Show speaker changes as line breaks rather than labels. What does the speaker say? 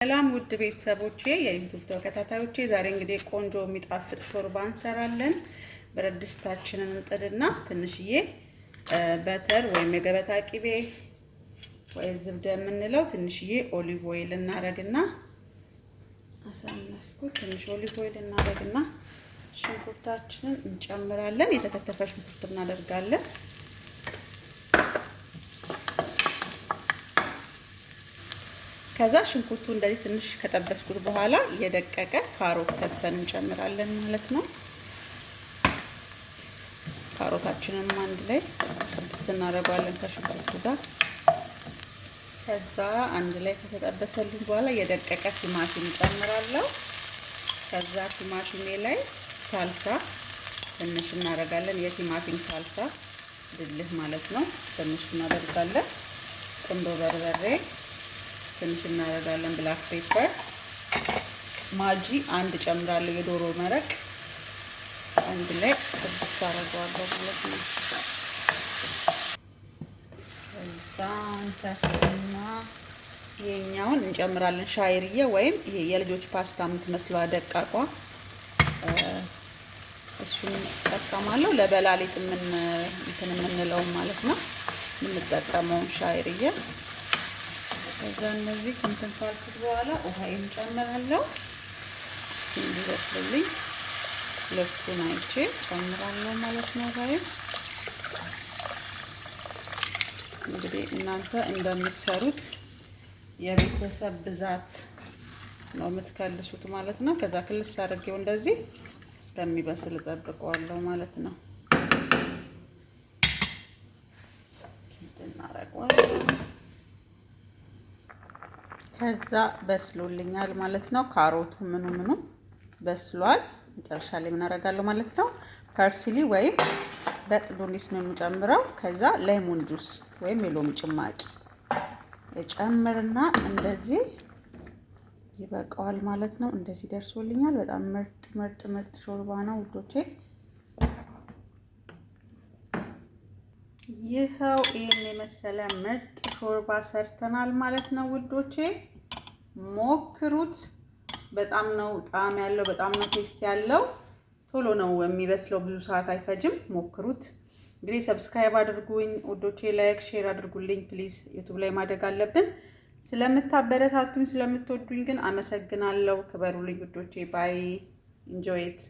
ሰላም ውድ ቤተሰቦቼ የዩቲዩብ ተከታታዮቼ፣ ዛሬ እንግዲህ ቆንጆ የሚጣፍጥ ሾርባ እንሰራለን። ብረት ድስታችንን እንጥድና ትንሽዬ በተር ወይም የገበታ ቅቤ ወይ ዝብደ የምንለው ትንሽዬ ኦሊቭ ኦይል እናረግና አሳነስኩት። ትንሽ ኦሊቭ ኦይል እናረግና ሽንኩርታችንን እንጨምራለን። የተከተፈ ሽንኩርት እናደርጋለን። ከዛ ሽንኩርቱ እንደዚህ ትንሽ ከጠበስኩት በኋላ የደቀቀ ካሮት ከትፈን እንጨምራለን ማለት ነው። ካሮታችንን አንድ ላይ ጥብስ እናደርጋለን ከሽንኩርቱ ጋር። ከዛ አንድ ላይ ከተጠበሰልን በኋላ የደቀቀ ቲማቲም እንጨምራለሁ። ከዛ ቲማቲሜ ላይ ሳልሳ ትንሽ እናደርጋለን። የቲማቲም ሳልሳ ድልህ ማለት ነው። ትንሽ እናደርጋለን። ቁንዶ በርበሬ ትንሽ እናደርጋለን። ብላክ ፔፐር፣ ማጂ አንድ ጨምራለሁ። የዶሮ መረቅ አንድ ላይ ጥብስ አደርገዋለሁ ማለት ነው። ከዛን ተፈና ይሄኛውን እንጨምራለን። ሻይርዬ ወይም ይሄ የልጆች ፓስታ የምትመስለው ደቃቋ እሱን ተጠቀማለሁ። ለበላሊጥ እንትን የምንለው ማለት ነው የምንጠቀመው ሻይርዬ። ከዛ እነዚህ እንትን ካልኩት በኋላ ውሃዬን ጨምራለሁ። እንዲበስልልኝ ሁለቱን አይቼ ጨምራለሁ ማለት ነው። ውሃዬን እንግዲህ እናንተ እንደምትሰሩት የቤተሰብ ብዛት ነው የምትከልሱት ማለት ነው። ከዛ ክልስ አድርጌው እንደዚህ እስከሚበስል እጠብቀዋለሁ ማለት ነው። ከዛ በስሎልኛል ማለት ነው። ካሮቱ ምኑ በስሏል። መጨረሻ ላይ ምን አደርጋለሁ ማለት ነው? ፐርሲሊ ወይም በቅዱኒስ ነው የምጨምረው። ከዛ ሌሞን ጁስ ወይም የሎሚ ጭማቂ እጨምርና እንደዚህ ይበቃዋል ማለት ነው። እንደዚህ ደርሶልኛል። በጣም ምርጥ ሾርባ ነው ውዶቼ። ይኸው ይሄን የመሰለ ምርጥ ሾርባ ሰርተናል ማለት ነው ውዶቼ። ሞክሩት። በጣም ነው ጣዕም ያለው፣ በጣም ነው ቴስት ያለው። ቶሎ ነው የሚበስለው፣ ብዙ ሰዓት አይፈጅም። ሞክሩት። እንግዲህ ሰብስክራይብ አድርጉኝ ውዶቼ፣ ላይክ ሼር አድርጉልኝ ፕሊዝ። ዩቲዩብ ላይ ማደግ አለብን። ስለምታበረታቱኝ ስለምትወዱኝ ግን አመሰግናለሁ። ክበሩልኝ ውዶቼ። ባይ ኢንጆይ ኢት